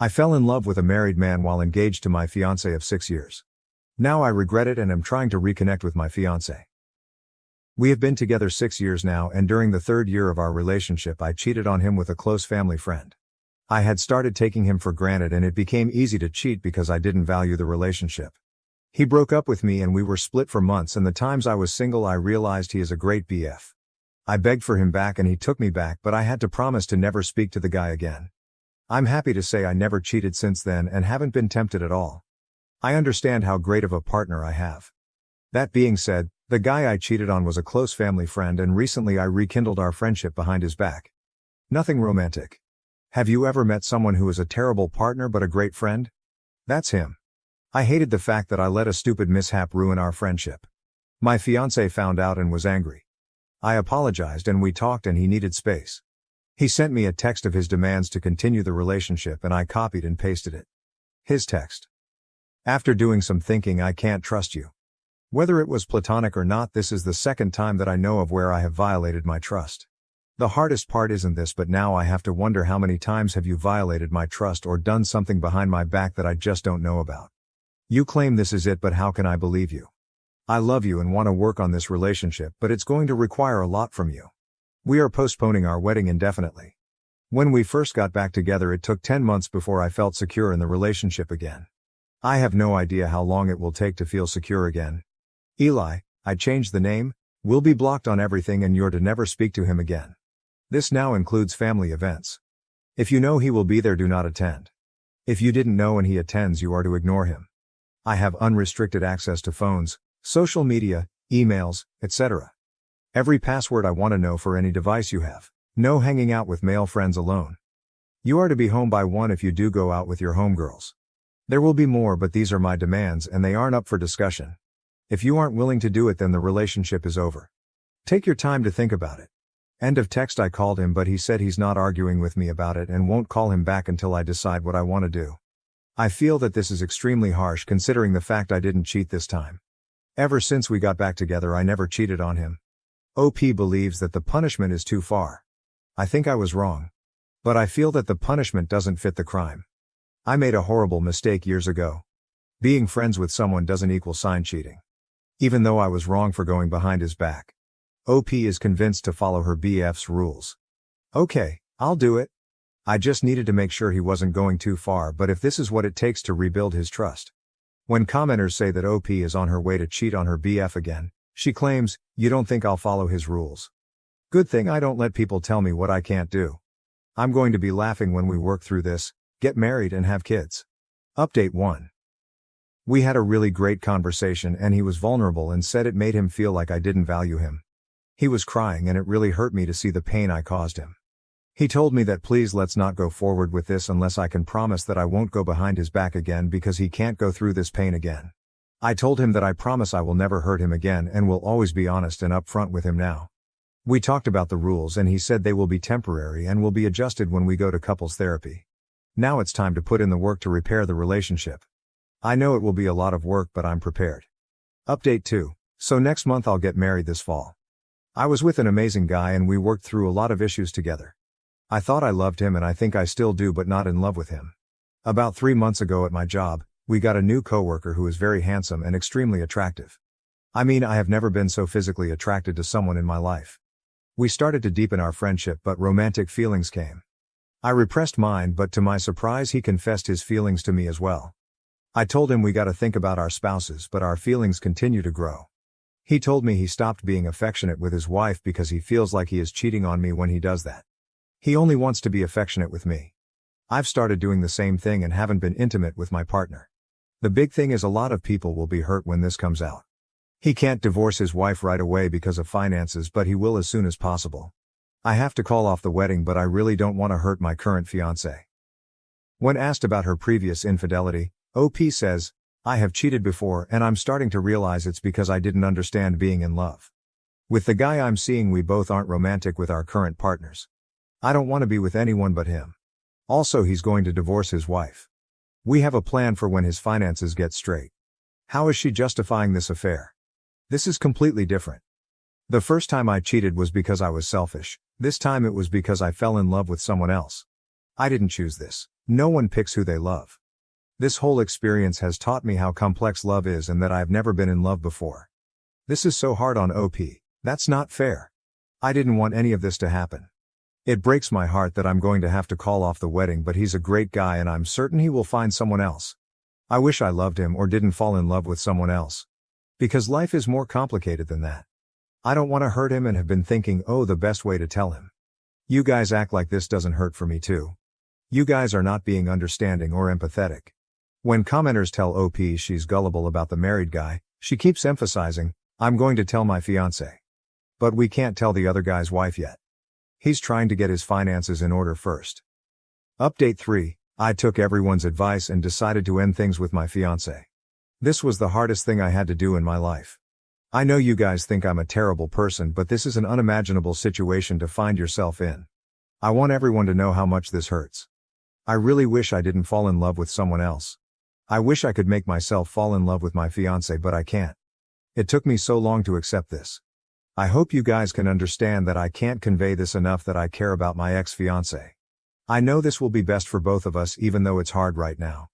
I fell in love with a married man while engaged to my fiancé of 6 years. Now I regret it and am trying to reconnect with my fiancé. We have been together 6 years now, and during the 3rd year of our relationship I cheated on him with a close family friend. I had started taking him for granted and it became easy to cheat because I didn't value the relationship. He broke up with me and we were split for months, and the times I was single I realized he is a great BF. I begged for him back and he took me back, but I had to promise to never speak to the guy again. I'm happy to say I never cheated since then and haven't been tempted at all. I understand how great of a partner I have. That being said, the guy I cheated on was a close family friend, and recently I rekindled our friendship behind his back. Nothing romantic. Have you ever met someone who is a terrible partner but a great friend? That's him. I hated the fact that I let a stupid mishap ruin our friendship. My fiancé found out and was angry. I apologized and we talked, and he needed space. He sent me a text of his demands to continue the relationship and I copied and pasted it. His text. After doing some thinking, I can't trust you. Whether it was platonic or not, this is the 2nd time that I know of where I have violated my trust. The hardest part isn't this, but now I have to wonder, how many times have you violated my trust or done something behind my back that I just don't know about? You claim this is it, but how can I believe you? I love you and want to work on this relationship, but it's going to require a lot from you. We are postponing our wedding indefinitely. When we first got back together, it took 10 months before I felt secure in the relationship again. I have no idea how long it will take to feel secure again. Eli, I changed the name, will be blocked on everything, and you're to never speak to him again. This now includes family events. If you know he will be there, do not attend. If you didn't know and he attends, you are to ignore him. I have unrestricted access to phones, social media, emails, etc. Every password I want to know for any device you have. No hanging out with male friends alone. You are to be home by 1 if you do go out with your homegirls. There will be more, but these are my demands and they aren't up for discussion. If you aren't willing to do it, then the relationship is over. Take your time to think about it. End of text. I called him, but he said he's not arguing with me about it and won't call him back until I decide what I want to do. I feel that this is extremely harsh considering the fact I didn't cheat this time. Ever since we got back together, I never cheated on him. OP believes that the punishment is too far. I think I was wrong. But I feel that the punishment doesn't fit the crime. I made a horrible mistake years ago. Being friends with someone doesn't equal sign cheating. Even though I was wrong for going behind his back. OP is convinced to follow her BF's rules. Okay, I'll do it. I just needed to make sure he wasn't going too far, but if this is what it takes to rebuild his trust. When commenters say that OP is on her way to cheat on her BF again, she claims, "You don't think I'll follow his rules? Good thing I don't let people tell me what I can't do. I'm going to be laughing when we work through this, get married and have kids." Update 1. We had a really great conversation and he was vulnerable and said it made him feel like I didn't value him. He was crying and it really hurt me to see the pain I caused him. He told me that please let's not go forward with this unless I can promise that I won't go behind his back again, because he can't go through this pain again. I told him that I promise I will never hurt him again and will always be honest and upfront with him now. We talked about the rules and he said they will be temporary and will be adjusted when we go to couples therapy. Now it's time to put in the work to repair the relationship. I know it will be a lot of work, but I'm prepared. Update 2. So next month I'll get married this fall. I was with an amazing guy and we worked through a lot of issues together. I thought I loved him and I think I still do, but not in love with him. About 3 months ago at my job, we got a new coworker who is very handsome and extremely attractive. I mean, I have never been so physically attracted to someone in my life. We started to deepen our friendship, but romantic feelings came. I repressed mine, but to my surprise he confessed his feelings to me as well. I told him we gotta think about our spouses, but our feelings continue to grow. He told me he stopped being affectionate with his wife because he feels like he is cheating on me when he does that. He only wants to be affectionate with me. I've started doing the same thing and haven't been intimate with my partner. The big thing is a lot of people will be hurt when this comes out. He can't divorce his wife right away because of finances, but he will as soon as possible. I have to call off the wedding, but I really don't want to hurt my current fiancé. When asked about her previous infidelity, OP says, "I have cheated before and I'm starting to realize it's because I didn't understand being in love. With the guy I'm seeing, we both aren't romantic with our current partners. I don't want to be with anyone but him. Also, he's going to divorce his wife. We have a plan for when his finances get straight. How is she justifying this affair? This is completely different. The first time I cheated was because I was selfish. This time it was because I fell in love with someone else. I didn't choose this. No one picks who they love. This whole experience has taught me how complex love is and that I've never been in love before. This is so hard on OP. That's not fair. I didn't want any of this to happen. It breaks my heart that I'm going to have to call off the wedding, but he's a great guy and I'm certain he will find someone else. I wish I loved him or didn't fall in love with someone else. Because life is more complicated than that. I don't want to hurt him and have been thinking, oh, the best way to tell him. You guys act like this doesn't hurt for me too. You guys are not being understanding or empathetic. When commenters tell OP she's gullible about the married guy, she keeps emphasizing, I'm going to tell my fiancé. But we can't tell the other guy's wife yet. He's trying to get his finances in order first. Update 3, I took everyone's advice and decided to end things with my fiancé. This was the hardest thing I had to do in my life. I know you guys think I'm a terrible person, but this is an unimaginable situation to find yourself in. I want everyone to know how much this hurts. I really wish I didn't fall in love with someone else. I wish I could make myself fall in love with my fiancé, but I can't. It took me so long to accept this. I hope you guys can understand that I can't convey this enough, that I care about my ex-fiancé. I know this will be best for both of us, even though it's hard right now.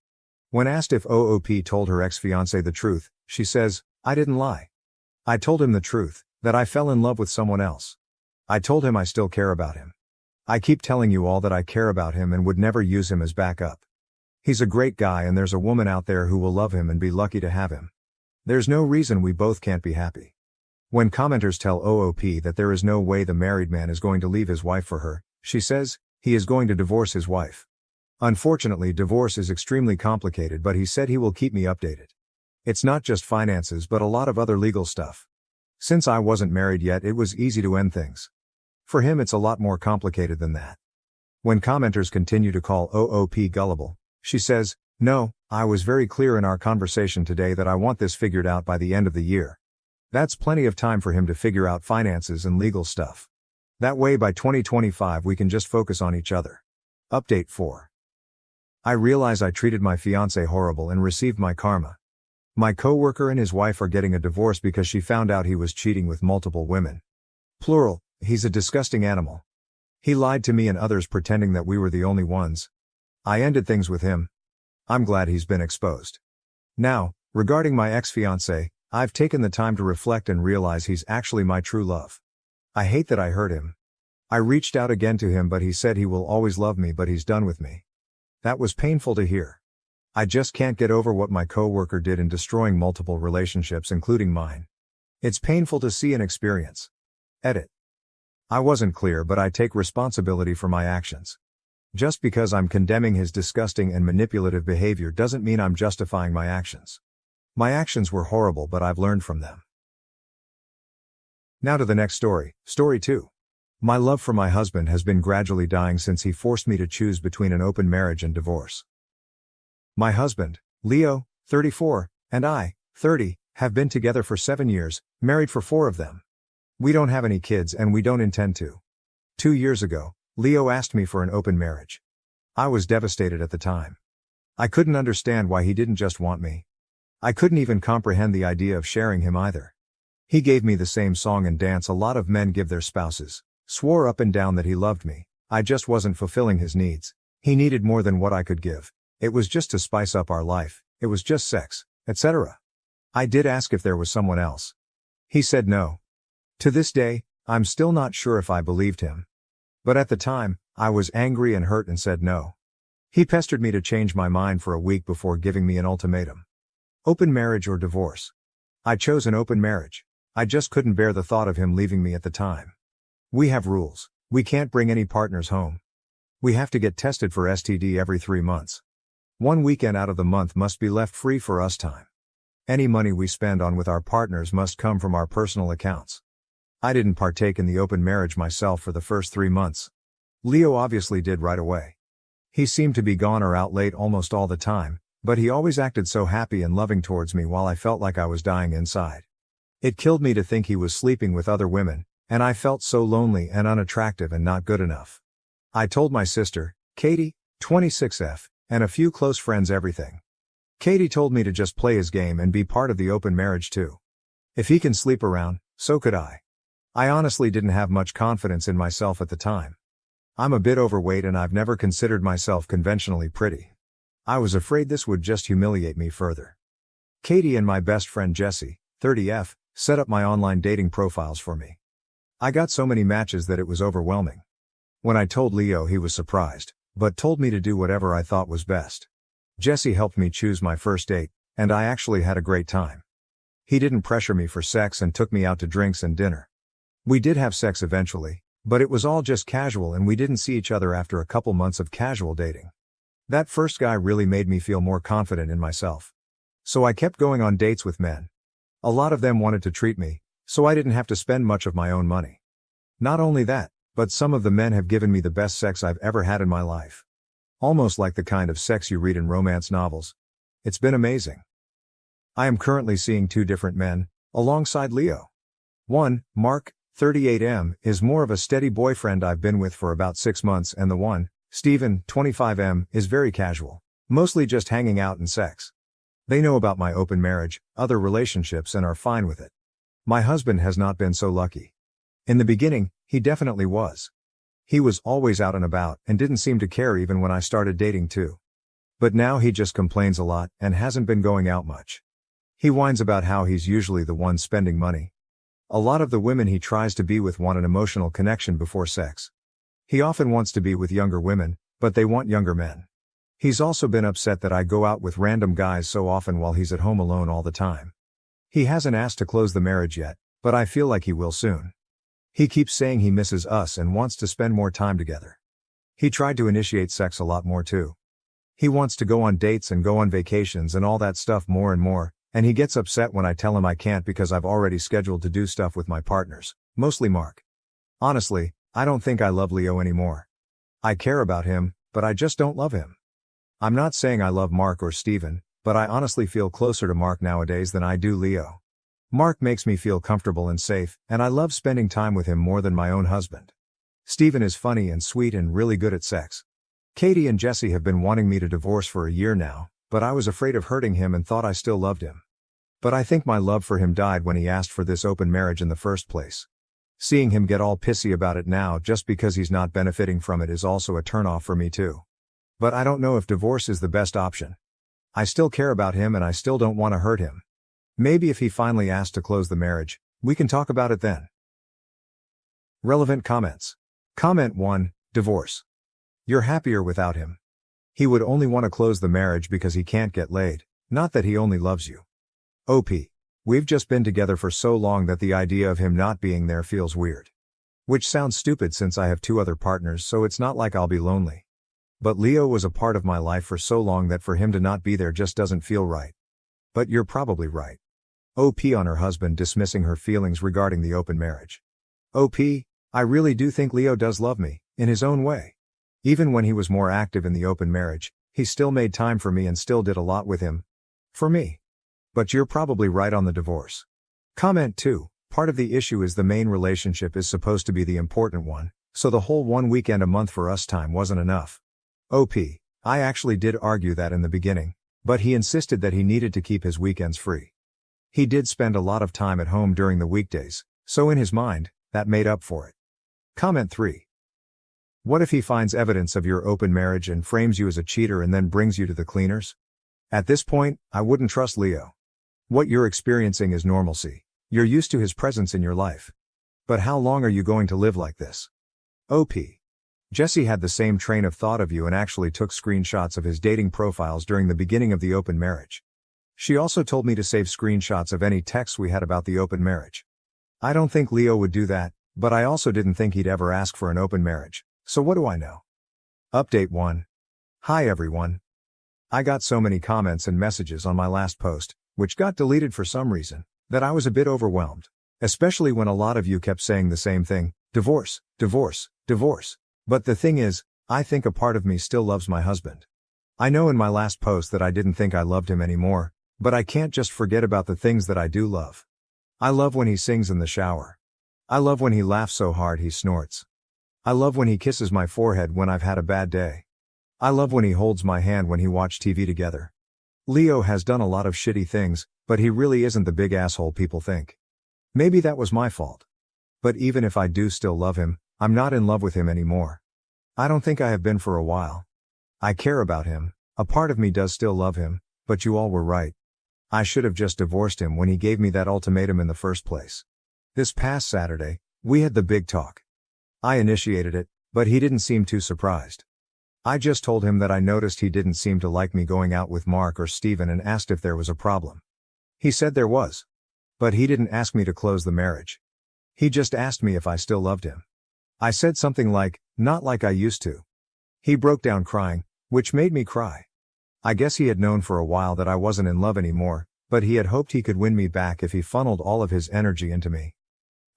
When asked if OOP told her ex-fiancé the truth, she says, I didn't lie. I told him the truth, that I fell in love with someone else. I told him I still care about him. I keep telling you all that I care about him and would never use him as backup. He's a great guy and there's a woman out there who will love him and be lucky to have him. There's no reason we both can't be happy. When commenters tell OOP that there is no way the married man is going to leave his wife for her, she says, he is going to divorce his wife. Unfortunately, divorce is extremely complicated, but he said he will keep me updated. It's not just finances but a lot of other legal stuff. Since I wasn't married yet, it was easy to end things. For him it's a lot more complicated than that. When commenters continue to call OOP gullible, she says, no, I was very clear in our conversation today that I want this figured out by the end of the year. That's plenty of time for him to figure out finances and legal stuff. That way by 2025 we can just focus on each other. Update 4. I realize I treated my fiancé horrible and received my karma. My coworker and his wife are getting a divorce because she found out he was cheating with multiple women. Plural, he's a disgusting animal. He lied to me and others pretending that we were the only ones. I ended things with him. I'm glad he's been exposed. Now, regarding my ex-fiancé, I've taken the time to reflect and realize he's actually my true love. I hate that I hurt him. I reached out again to him, but he said he will always love me, but he's done with me. That was painful to hear. I just can't get over what my coworker did in destroying multiple relationships, including mine. It's painful to see and experience. Edit. I wasn't clear, but I take responsibility for my actions. Just because I'm condemning his disgusting and manipulative behavior doesn't mean I'm justifying my actions. My actions were horrible, but I've learned from them. Now to the next story, story 2. My love for my husband has been gradually dying since he forced me to choose between an open marriage and divorce. My husband, Leo, 34, and I, 30, have been together for 7 years, married for 4 of them. We don't have any kids and we don't intend to. 2 years ago, Leo asked me for an open marriage. I was devastated at the time. I couldn't understand why he didn't just want me. I couldn't even comprehend the idea of sharing him either. He gave me the same song and dance a lot of men give their spouses, swore up and down that he loved me. I just wasn't fulfilling his needs. He needed more than what I could give. It was just to spice up our life, it was just sex, etc. I did ask if there was someone else. He said no. To this day, I'm still not sure if I believed him. But at the time, I was angry and hurt and said no. He pestered me to change my mind for a week before giving me an ultimatum. Open marriage or divorce? I chose an open marriage. I just couldn't bear the thought of him leaving me at the time. We have rules. We can't bring any partners home. We have to get tested for STD every 3 months. 1 weekend out of the month must be left free for us time. Any money we spend on with our partners must come from our personal accounts. I didn't partake in the open marriage myself for the first 3 months. Leo obviously did right away. He seemed to be gone or out late almost all the time, but he always acted so happy and loving towards me while I felt like I was dying inside. It killed me to think he was sleeping with other women, and I felt so lonely and unattractive and not good enough. I told my sister, Katie, 26F, and a few close friends everything. Katie told me to just play his game and be part of the open marriage too. If he can sleep around, so could I. I honestly didn't have much confidence in myself at the time. I'm a bit overweight and I've never considered myself conventionally pretty. I was afraid this would just humiliate me further. Katie and my best friend Jessie, 30F, set up my online dating profiles for me. I got so many matches that it was overwhelming. When I told Leo, he was surprised, but told me to do whatever I thought was best. Jessie helped me choose my first date, and I actually had a great time. He didn't pressure me for sex and took me out to drinks and dinner. We did have sex eventually, but it was all just casual and we didn't see each other after a couple months of casual dating. That first guy really made me feel more confident in myself. So I kept going on dates with men. A lot of them wanted to treat me, so I didn't have to spend much of my own money. Not only that, but some of the men have given me the best sex I've ever had in my life. Almost like the kind of sex you read in romance novels. It's been amazing. I am currently seeing 2 different men, alongside Leo. One, Mark, 38M, is more of a steady boyfriend I've been with for about 6 months, and the one, Steven, 25M, is very casual, mostly just hanging out and sex. They know about my open marriage, other relationships, and are fine with it. My husband has not been so lucky. In the beginning, he definitely was. He was always out and about and didn't seem to care even when I started dating too. But now he just complains a lot and hasn't been going out much. He whines about how he's usually the one spending money. A lot of the women he tries to be with want an emotional connection before sex. He often wants to be with younger women, but they want younger men. He's also been upset that I go out with random guys so often while he's at home alone all the time. He hasn't asked to close the marriage yet, but I feel like he will soon. He keeps saying he misses us and wants to spend more time together. He tried to initiate sex a lot more too. He wants to go on dates and go on vacations and all that stuff more and more, and he gets upset when I tell him I can't because I've already scheduled to do stuff with my partners, mostly Mark. Honestly, I don't think I love Leo anymore. I care about him, but I just don't love him. I'm not saying I love Mark or Steven, but I honestly feel closer to Mark nowadays than I do Leo. Mark makes me feel comfortable and safe, and I love spending time with him more than my own husband. Steven is funny and sweet and really good at sex. Katie and Jessie have been wanting me to divorce for a year now, but I was afraid of hurting him and thought I still loved him. But I think my love for him died when he asked for this open marriage in the first place. Seeing him get all pissy about it now just because he's not benefiting from it is also a turnoff for me too. But I don't know if divorce is the best option. I still care about him and I still don't want to hurt him. Maybe if he finally asks to close the marriage, we can talk about it then. Relevant comments. Comment 1, divorce. You're happier without him. He would only want to close the marriage because he can't get laid, not that he only loves you. OP. We've just been together for so long that the idea of him not being there feels weird. Which sounds stupid since I have 2 other partners, so it's not like I'll be lonely. But Leo was a part of my life for so long that for him to not be there just doesn't feel right. But you're probably right. OP on her husband dismissing her feelings regarding the open marriage. OP, I really do think Leo does love me, in his own way. Even when he was more active in the open marriage, he still made time for me and still did a lot with him. For me. But you're probably right on the divorce. Comment 2, part of the issue is the main relationship is supposed to be the important one, so the whole 1 weekend a month for us time wasn't enough. OP, I actually did argue that in the beginning, but he insisted that he needed to keep his weekends free. He did spend a lot of time at home during the weekdays, so in his mind, that made up for it. Comment 3. What if he finds evidence of your open marriage and frames you as a cheater and then brings you to the cleaners? At this point, I wouldn't trust Leo. What you're experiencing is normalcy. You're used to his presence in your life. But how long are you going to live like this? OP. Jessie had the same train of thought of you and actually took screenshots of his dating profiles during the beginning of the open marriage. She also told me to save screenshots of any texts we had about the open marriage. I don't think Leo would do that, but I also didn't think he'd ever ask for an open marriage, so what do I know? Update 1. Hi everyone. I got so many comments and messages on my last post, which got deleted for some reason, that I was a bit overwhelmed. Especially when a lot of you kept saying the same thing, divorce, divorce, divorce. But the thing is, I think a part of me still loves my husband. I know in my last post that I didn't think I loved him anymore, but I can't just forget about the things that I do love. I love when he sings in the shower. I love when he laughs so hard he snorts. I love when he kisses my forehead when I've had a bad day. I love when he holds my hand when he watch TV together. Leo has done a lot of shitty things, but he really isn't the big asshole people think. Maybe that was my fault. But even if I do still love him, I'm not in love with him anymore. I don't think I have been for a while. I care about him, a part of me does still love him, but you all were right. I should have just divorced him when he gave me that ultimatum in the first place. This past Saturday, we had the big talk. I initiated it, but he didn't seem too surprised. I just told him that I noticed he didn't seem to like me going out with Mark or Steven and asked if there was a problem. He said there was. But he didn't ask me to close the marriage. He just asked me if I still loved him. I said something like, not like I used to. He broke down crying, which made me cry. I guess he had known for a while that I wasn't in love anymore, but he had hoped he could win me back if he funneled all of his energy into me.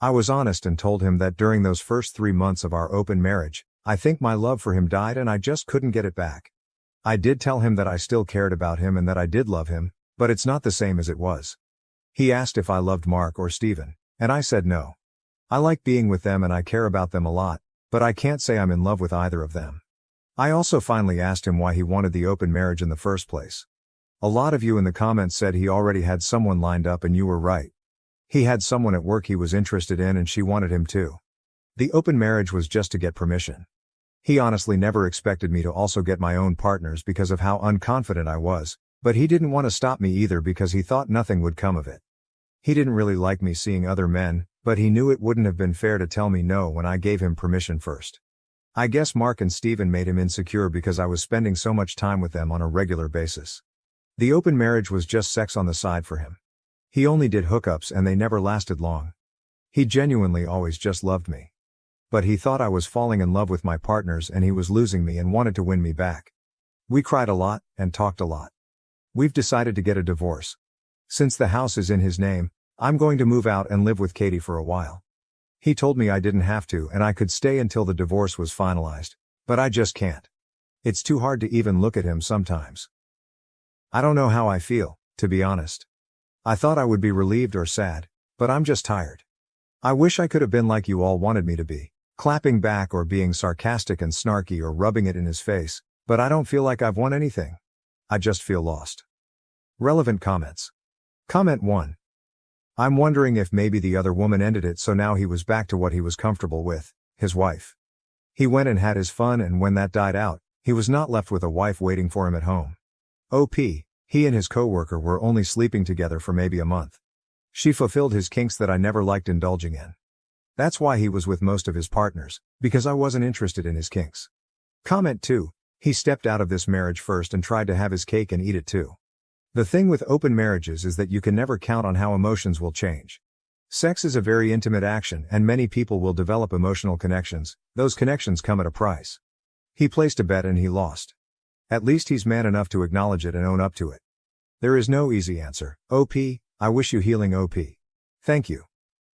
I was honest and told him that during those first 3 months of our open marriage, I think my love for him died and I just couldn't get it back. I did tell him that I still cared about him and that I did love him, but it's not the same as it was. He asked if I loved Mark or Steven, and I said no. I like being with them and I care about them a lot, but I can't say I'm in love with either of them. I also finally asked him why he wanted the open marriage in the first place. A lot of you in the comments said he already had someone lined up and you were right. He had someone at work he was interested in and she wanted him too. The open marriage was just to get permission. He honestly never expected me to also get my own partners because of how unconfident I was, but he didn't want to stop me either because he thought nothing would come of it. He didn't really like me seeing other men, but he knew it wouldn't have been fair to tell me no when I gave him permission first. I guess Mark and Steven made him insecure because I was spending so much time with them on a regular basis. The open marriage was just sex on the side for him. He only did hookups and they never lasted long. He genuinely always just loved me. But he thought I was falling in love with my partners and he was losing me and wanted to win me back. We cried a lot and talked a lot. We've decided to get a divorce. Since the house is in his name, I'm going to move out and live with Katie for a while. He told me I didn't have to and I could stay until the divorce was finalized, but I just can't. It's too hard to even look at him sometimes. I don't know how I feel, to be honest. I thought I would be relieved or sad, but I'm just tired. I wish I could have been like you all wanted me to be, clapping back or being sarcastic and snarky or rubbing it in his face, but I don't feel like I've won anything. I just feel lost. Relevant comments. Comment 1. I'm wondering if maybe the other woman ended it so now he was back to what he was comfortable with, his wife. He went and had his fun and when that died out, he was not left with a wife waiting for him at home. OP, he and his coworker were only sleeping together for maybe a month. She fulfilled his kinks that I never liked indulging in. That's why he was with most of his partners, because I wasn't interested in his kinks. Comment 2, he stepped out of this marriage first and tried to have his cake and eat it too. The thing with open marriages is that you can never count on how emotions will change. Sex is a very intimate action and many people will develop emotional connections, those connections come at a price. He placed a bet and he lost. At least he's man enough to acknowledge it and own up to it. There is no easy answer. OP, I wish you healing OP. Thank you.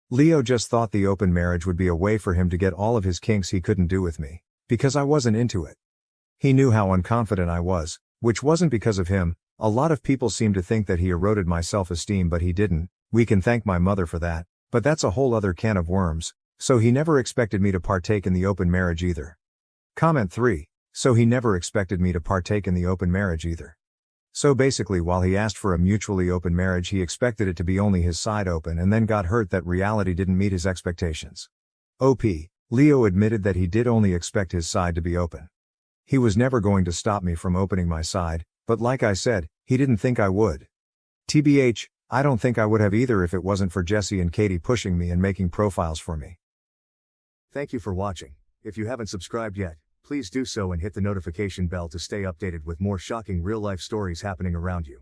Leo just thought the open marriage would be a way for him to get all of his kinks he couldn't do with me, because I wasn't into it. He knew how unconfident I was, which wasn't because of him. A lot of people seem to think that he eroded my self-esteem but he didn't. We can thank my mother for that, but that's a whole other can of worms, so he never expected me to partake in the open marriage either. Comment 3, so he never expected me to partake in the open marriage either. So basically while he asked for a mutually open marriage he expected it to be only his side open and then got hurt that reality didn't meet his expectations. OP, Leo admitted that he did only expect his side to be open. He was never going to stop me from opening my side, but like I said, he didn't think I would. TBH, I don't think I would have either if it wasn't for Jesse and Katie pushing me and making profiles for me. Thank you for watching. If you haven't subscribed yet, please do so and hit the notification bell to stay updated with more shocking real-life stories happening around you.